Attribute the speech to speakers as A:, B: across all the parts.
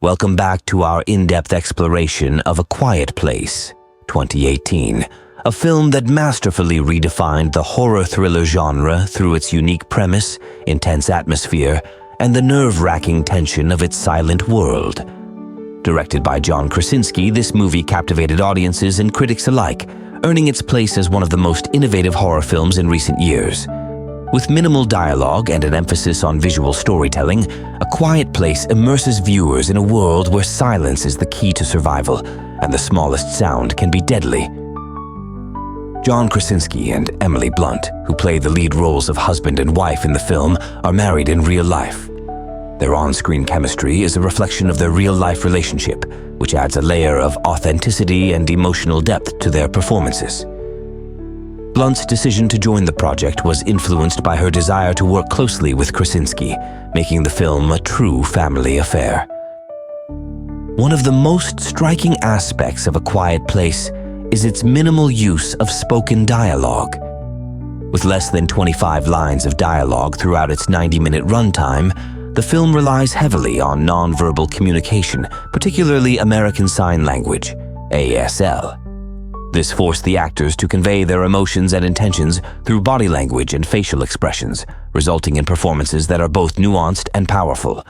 A: Welcome back to our in-depth exploration of A Quiet Place, 2018, a film that masterfully redefined the horror thriller genre through its unique premise, intense atmosphere, and the nerve-wracking tension of its silent world. Directed by John Krasinski, this movie captivated audiences and critics alike, earning its place as one of the most innovative horror films in recent years. With minimal dialogue and an emphasis on visual storytelling, A Quiet Place immerses viewers in a world where silence is the key to survival, and the smallest sound can be deadly. John Krasinski and Emily Blunt, who play the lead roles of husband and wife in the film, are married in real life. Their on-screen chemistry is a reflection of their real-life relationship, which adds a layer of authenticity and emotional depth to their performances. Blunt's decision to join the project was influenced by her desire to work closely with Krasinski, making the film a true family affair. One of the most striking aspects of A Quiet Place is its minimal use of spoken dialogue. With less than 25 lines of dialogue throughout its 90-minute runtime, the film relies heavily on nonverbal communication, particularly American Sign Language, ASL. This forced the actors to convey their emotions and intentions through body language and facial expressions, resulting in performances that are both nuanced and powerful.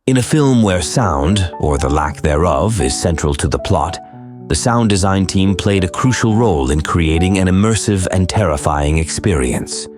A: In a film where sound, or the lack thereof, is central to the plot, the sound design team played a crucial role in creating an immersive and terrifying experience.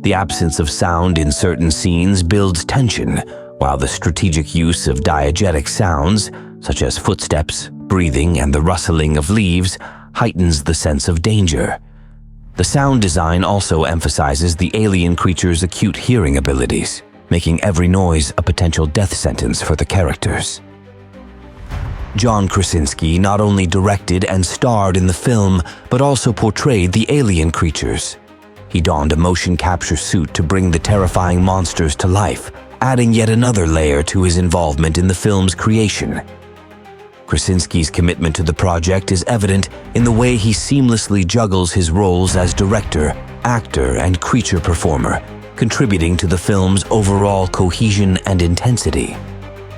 A: The absence of sound in certain scenes builds tension, while the strategic use of diegetic sounds, such as footsteps, breathing, and the rustling of leaves, heightens the sense of danger. The sound design also emphasizes the alien creature's acute hearing abilities, making every noise a potential death sentence for the characters. John Krasinski not only directed and starred in the film, but also portrayed the alien creatures. He donned a motion capture suit to bring the terrifying monsters to life, adding yet another layer to his involvement in the film's creation. Krasinski's commitment to the project is evident in the way he seamlessly juggles his roles as director, actor, and creature performer, contributing to the film's overall cohesion and intensity.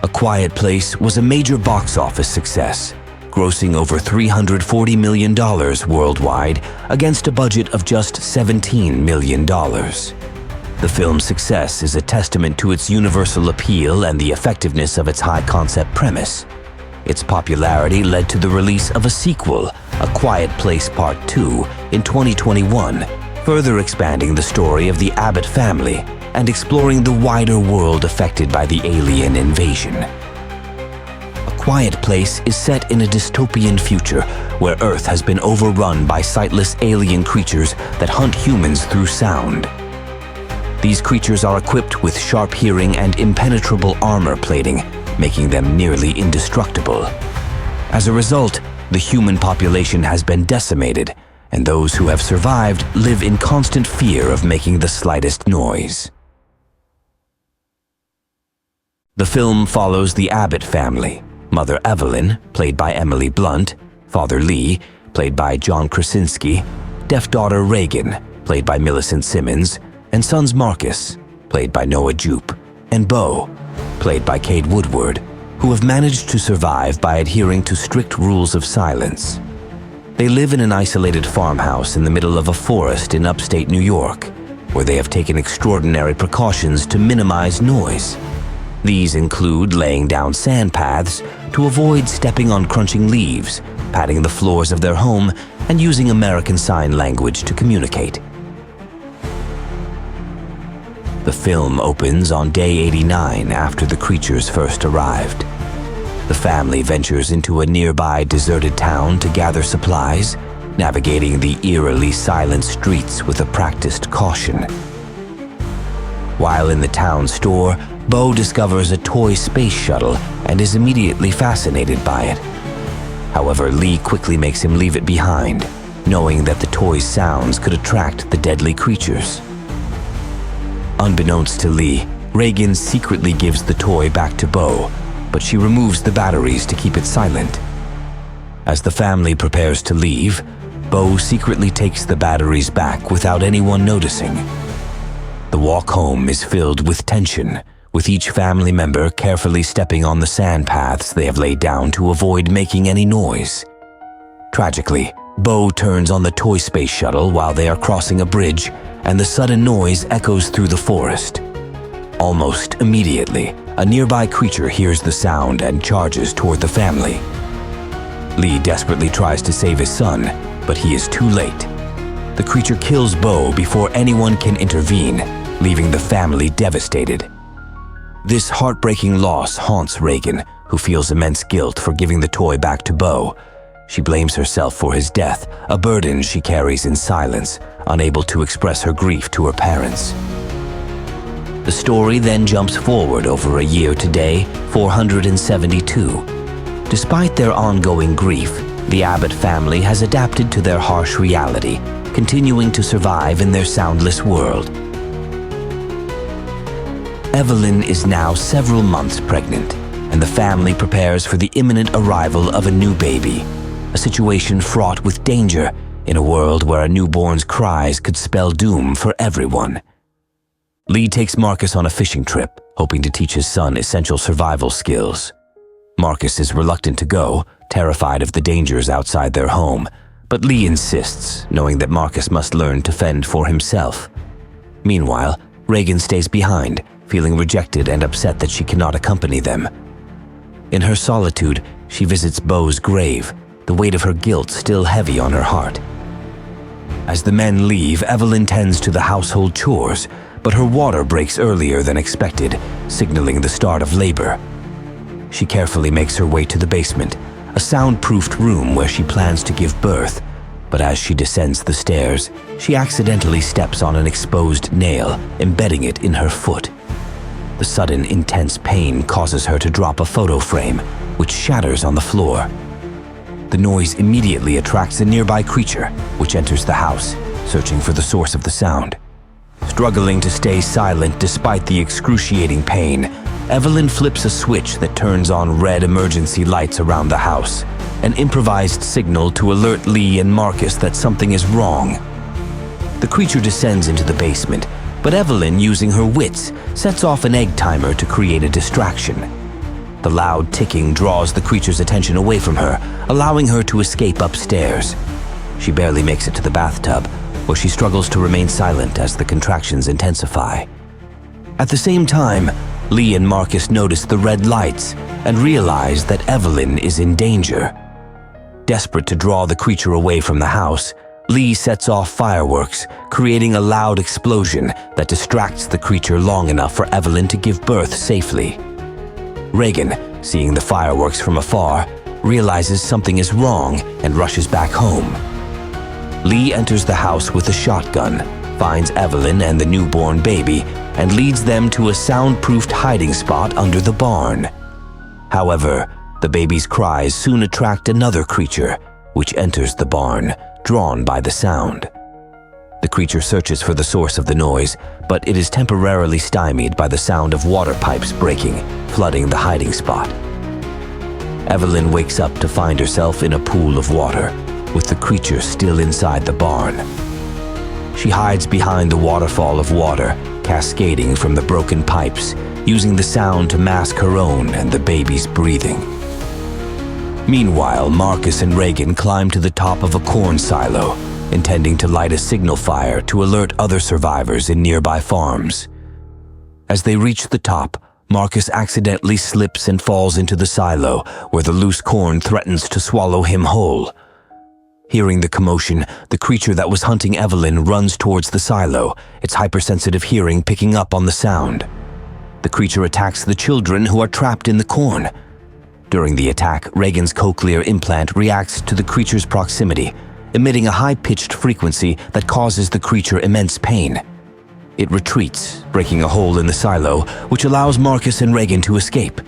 A: A Quiet Place was a major box office success, grossing over $340 million worldwide against a budget of just $17 million. The film's success is a testament to its universal appeal and the effectiveness of its high-concept premise. Its popularity led to the release of a sequel, A Quiet Place Part 2, in 2021, further expanding the story of the Abbott family and exploring the wider world affected by the alien invasion. A Quiet Place is set in a dystopian future where Earth has been overrun by sightless alien creatures that hunt humans through sound. These creatures are equipped with sharp hearing and impenetrable armor plating, making them nearly indestructible. As a result, the human population has been decimated, and those who have survived live in constant fear of making the slightest noise. The film follows the Abbott family, Mother Evelyn, played by Emily Blunt, Father Lee, played by John Krasinski, deaf daughter Reagan, played by Millicent Simmons, and sons Marcus, played by Noah Jupe, and Bo, played by Cade Woodward, who have managed to survive by adhering to strict rules of silence. They live in an isolated farmhouse in the middle of a forest in upstate New York, where they have taken extraordinary precautions to minimize noise. These include laying down sand paths to avoid stepping on crunching leaves, patting the floors of their home, and using American Sign Language to communicate. The film opens on day 89 after the creatures first arrived. The family ventures into a nearby deserted town to gather supplies, navigating the eerily silent streets with a practiced caution. While in the town store, Bo discovers a toy space shuttle and is immediately fascinated by it. However, Lee quickly makes him leave it behind, knowing that the toy's sounds could attract the deadly creatures. Unbeknownst to Lee, Reagan secretly gives the toy back to Bo, but she removes the batteries to keep it silent. As the family prepares to leave, Bo secretly takes the batteries back without anyone noticing. The walk home is filled with tension, with each family member carefully stepping on the sand paths they have laid down to avoid making any noise. Tragically, Bo turns on the toy space shuttle while they are crossing a bridge, and the sudden noise echoes through the forest. Almost immediately, a nearby creature hears the sound and charges toward the family. Lee desperately tries to save his son, but he is too late. The creature kills Bo before anyone can intervene, leaving the family devastated. This heartbreaking loss haunts Reagan, who feels immense guilt for giving the toy back to Bo. She blames herself for his death, a burden she carries in silence, unable to express her grief to her parents. The story then jumps forward over a year to day 472. Despite their ongoing grief, the Abbott family has adapted to their harsh reality, continuing to survive in their soundless world. Evelyn is now several months pregnant, and the family prepares for the imminent arrival of a new baby, a situation fraught with danger in a world where a newborn's cries could spell doom for everyone. Lee takes Marcus on a fishing trip, hoping to teach his son essential survival skills. Marcus is reluctant to go, terrified of the dangers outside their home, but Lee insists, knowing that Marcus must learn to fend for himself. Meanwhile, Reagan stays behind, feeling rejected and upset that she cannot accompany them. In her solitude, she visits Bo's grave, the weight of her guilt still heavy on her heart. As the men leave, Evelyn tends to the household chores, but her water breaks earlier than expected, signaling the start of labor. She carefully makes her way to the basement, a soundproofed room where she plans to give birth, but as she descends the stairs, she accidentally steps on an exposed nail, embedding it in her foot. The sudden, intense pain causes her to drop a photo frame, which shatters on the floor. The noise immediately attracts a nearby creature, which enters the house, searching for the source of the sound. Struggling to stay silent despite the excruciating pain, Evelyn flips a switch that turns on red emergency lights around the house, an improvised signal to alert Lee and Marcus that something is wrong. The creature descends into the basement, but Evelyn, using her wits, sets off an egg timer to create a distraction. The loud ticking draws the creature's attention away from her, allowing her to escape upstairs. She barely makes it to the bathtub, where she struggles to remain silent as the contractions intensify. At the same time, Lee and Marcus notice the red lights and realize that Evelyn is in danger. Desperate to draw the creature away from the house, Lee sets off fireworks, creating a loud explosion that distracts the creature long enough for Evelyn to give birth safely. Reagan, seeing the fireworks from afar, realizes something is wrong and rushes back home. Lee enters the house with a shotgun, finds Evelyn and the newborn baby, and leads them to a soundproofed hiding spot under the barn. However, the baby's cries soon attract another creature, which enters the barn, drawn by the sound. The creature searches for the source of the noise, but it is temporarily stymied by the sound of water pipes breaking, flooding the hiding spot. Evelyn wakes up to find herself in a pool of water, with the creature still inside the barn. She hides behind the waterfall of water, cascading from the broken pipes, using the sound to mask her own and the baby's breathing. Meanwhile, Marcus and Reagan climb to the top of a corn silo, intending to light a signal fire to alert other survivors in nearby farms. As they reach the top, Marcus accidentally slips and falls into the silo, where the loose corn threatens to swallow him whole. Hearing the commotion, the creature that was hunting Evelyn runs towards the silo, its hypersensitive hearing picking up on the sound. The creature attacks the children who are trapped in the corn. During the attack, Reagan's cochlear implant reacts to the creature's proximity, emitting a high-pitched frequency that causes the creature immense pain. It retreats, breaking a hole in the silo, which allows Marcus and Reagan to escape.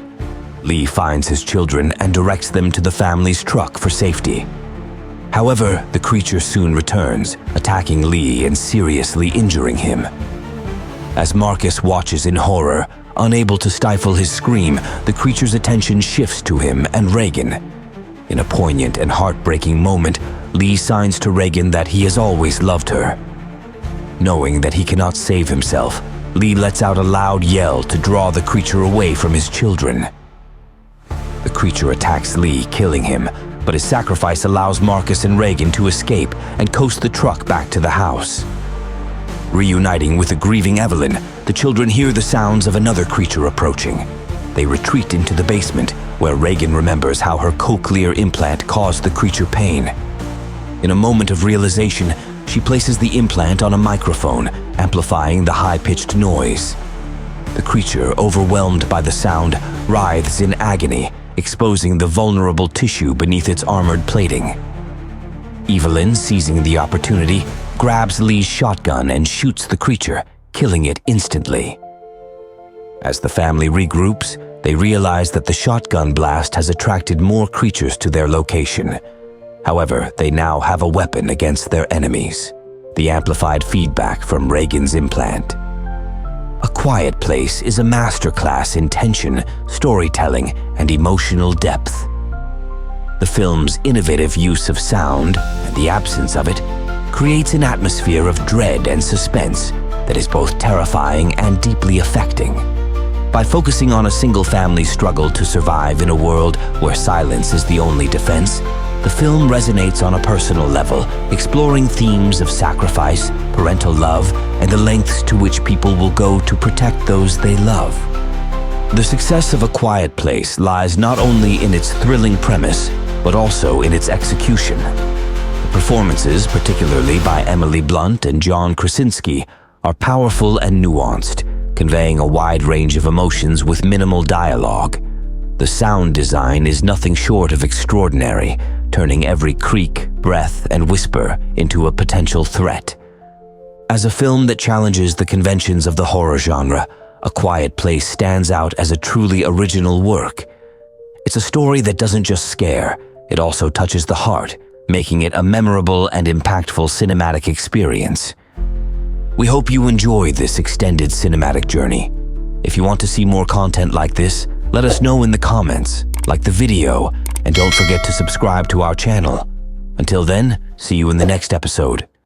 A: Lee finds his children and directs them to the family's truck for safety. However, the creature soon returns, attacking Lee and seriously injuring him. As Marcus watches in horror, unable to stifle his scream, the creature's attention shifts to him and Reagan. In a poignant and heartbreaking moment, Lee signs to Reagan that he has always loved her. Knowing that he cannot save himself, Lee lets out a loud yell to draw the creature away from his children. The creature attacks Lee, killing him, but his sacrifice allows Marcus and Reagan to escape and coast the truck back to the house. Reuniting with the grieving Evelyn, the children hear the sounds of another creature approaching. They retreat into the basement, where Reagan remembers how her cochlear implant caused the creature pain. In a moment of realization, she places the implant on a microphone, amplifying the high-pitched noise. The creature, overwhelmed by the sound, writhes in agony, exposing the vulnerable tissue beneath its armored plating. Evelyn, seizing the opportunity, grabs Lee's shotgun and shoots the creature, killing it instantly. As the family regroups, they realize that the shotgun blast has attracted more creatures to their location. However, they now have a weapon against their enemies: the amplified feedback from Reagan's implant. A Quiet Place is a masterclass in tension, storytelling, and emotional depth. The film's innovative use of sound, and the absence of it, creates an atmosphere of dread and suspense that is both terrifying and deeply affecting. By focusing on a single family's struggle to survive in a world where silence is the only defense, the film resonates on a personal level, exploring themes of sacrifice, parental love, and the lengths to which people will go to protect those they love. The success of A Quiet Place lies not only in its thrilling premise, but also in its execution. The performances, particularly by Emily Blunt and John Krasinski, are powerful and nuanced, conveying a wide range of emotions with minimal dialogue. The sound design is nothing short of extraordinary, turning every creak, breath, and whisper into a potential threat. As a film that challenges the conventions of the horror genre, A Quiet Place stands out as a truly original work. It's a story that doesn't just scare, it also touches the heart, making it a memorable and impactful cinematic experience. We hope you enjoyed this extended cinematic journey. If you want to see more content like this, let us know in the comments, like the video, and don't forget to subscribe to our channel. Until then, see you in the next episode.